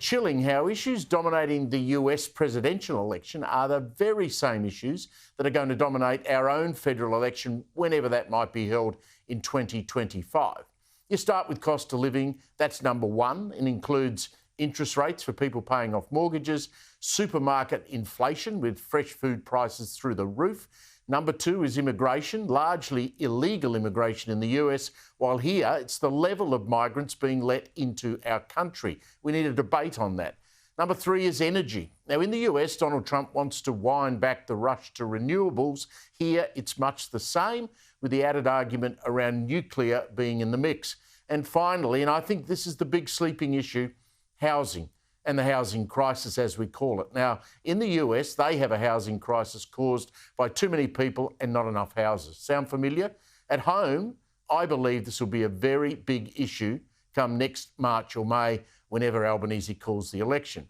chilling how issues dominating the US presidential election are the very same issues that are going to dominate our own federal election whenever that might be held in 2025. You start with cost of living. That's number one, and includes interest rates for people paying off mortgages, supermarket inflation with fresh food prices through the roof. Number two is immigration, largely illegal immigration in the US, while here it's the level of migrants being let into our country. We need a debate on that. Number three is energy. Now, in the US, Donald Trump wants to wind back the rush to renewables. Here, it's much the same, with the added argument around nuclear being in the mix. And finally, and I think this is the big sleeping issue, housing, and the housing crisis, as we call it. Now, in the US, they have a housing crisis caused by too many people and not enough houses. Sound familiar? At home, I believe this will be a very big issue come next March or May, whenever Albanese calls the election.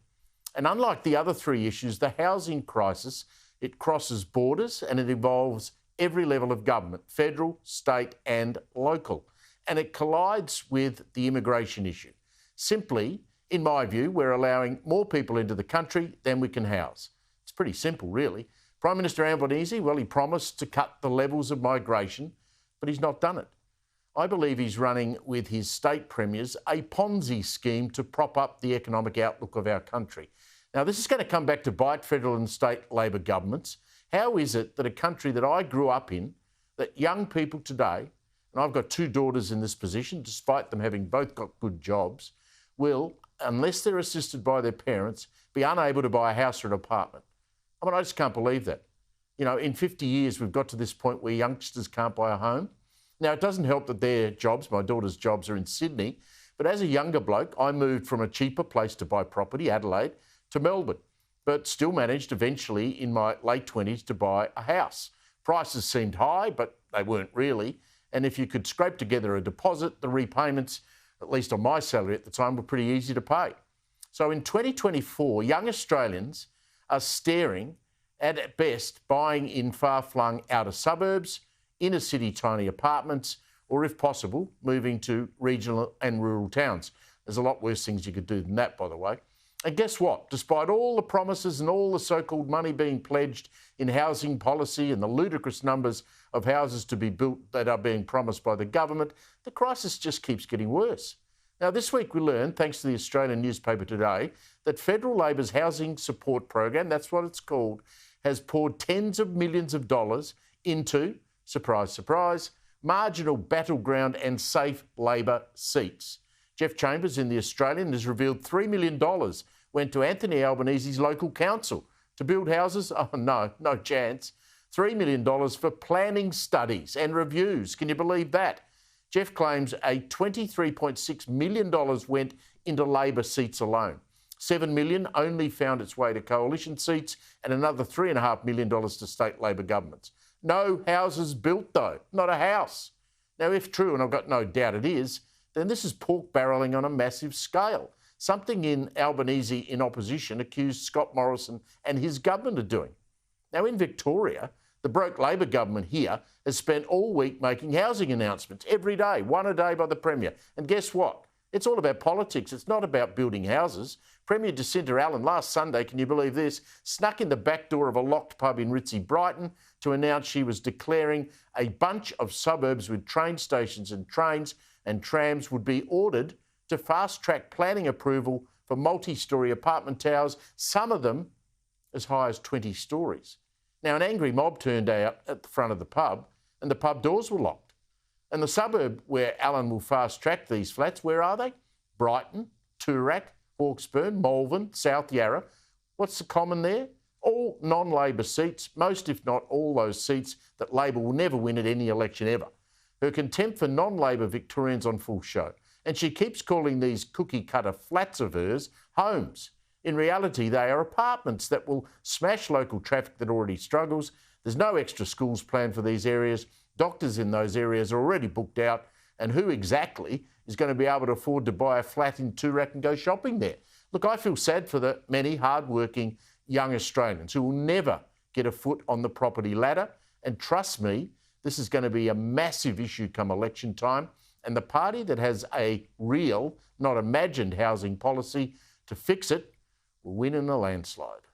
And unlike the other three issues, the housing crisis, it crosses borders and it involves every level of government, federal, state and local. And it collides with the immigration issue. Simply, in my view, we're allowing more people into the country than we can house. It's pretty simple, really. Prime Minister Albanese, well, he promised to cut the levels of migration, but he's not done it. I believe he's running with his state premiers a Ponzi scheme to prop up the economic outlook of our country. Now, this is going to come back to bite federal and state Labor governments. How is it that a country that I grew up in, that young people today, and I've got two daughters in this position, despite them having both got good jobs, will, unless they're assisted by their parents, be unable to buy a house or an apartment? I mean, I just can't believe that. You know, in 50 years, we've got to this point where youngsters can't buy a home. Now, it doesn't help that their jobs, my daughter's jobs, are in Sydney, but as a younger bloke, I moved from a cheaper place to buy property, Adelaide, to Melbourne, but still managed eventually in my late 20s to buy a house. Prices seemed high, but they weren't really. And if you could scrape together a deposit, the repayments, at least on my salary at the time, were pretty easy to pay. So in 2024, young Australians are staring at best buying in far-flung outer suburbs, inner city tiny apartments, or if possible, moving to regional and rural towns. There's a lot worse things you could do than that, by the way. And guess what? Despite all the promises and all the so-called money being pledged in housing policy and the ludicrous numbers of houses to be built that are being promised by the government, the crisis just keeps getting worse. Now, this week we learned, thanks to the Australian newspaper today, that Federal Labor's housing support program, that's what it's called, has poured tens of millions of dollars into, surprise, surprise, marginal battleground and safe Labor seats. Jeff Chambers in The Australian has revealed $3 million went to Anthony Albanese's local council to build houses. Oh, no chance. $3 million for planning studies and reviews. Can you believe that? Jeff claims a $23.6 million went into Labor seats alone. $7 million only found its way to coalition seats and another $3.5 million to state Labor governments. No houses built, though. Not a house. Now, if true, and I've got no doubt it is, then this is pork barrelling on a massive scale. Something in Albanese in opposition accused Scott Morrison and his government of doing. Now, in Victoria, the broke Labor government here has spent all week making housing announcements every day, one a day by the Premier. And guess what? It's all about politics. It's not about building houses. Premier Jacinta Allen last Sunday, can you believe this, snuck in the back door of a locked pub in Ritzy Brighton to announce she was declaring a bunch of suburbs with train stations and trains and trams would be ordered to fast-track planning approval for multi-storey apartment towers, some of them as high as 20 stories. Now, an angry mob turned out at the front of the pub and the pub doors were locked. And the suburb where Allen will fast-track these flats, where are they? Brighton, Toorak, Hawkesbury, Malvern, South Yarra. What's the common there? All non-Labor seats, most if not all those seats that Labor will never win at any election ever. Her contempt for non-Labor Victorians on full show. And she keeps calling these cookie-cutter flats of hers homes. In reality, they are apartments that will smash local traffic that already struggles. There's no extra schools planned for these areas. Doctors in those areas are already booked out. And who exactly is going to be able to afford to buy a flat in Toorak and go shopping there? Look, I feel sad for the many hard-working young Australians who will never get a foot on the property ladder. And trust me, this is going to be a massive issue come election time. And the party that has a real, not imagined housing policy To fix it, we'll win in a landslide.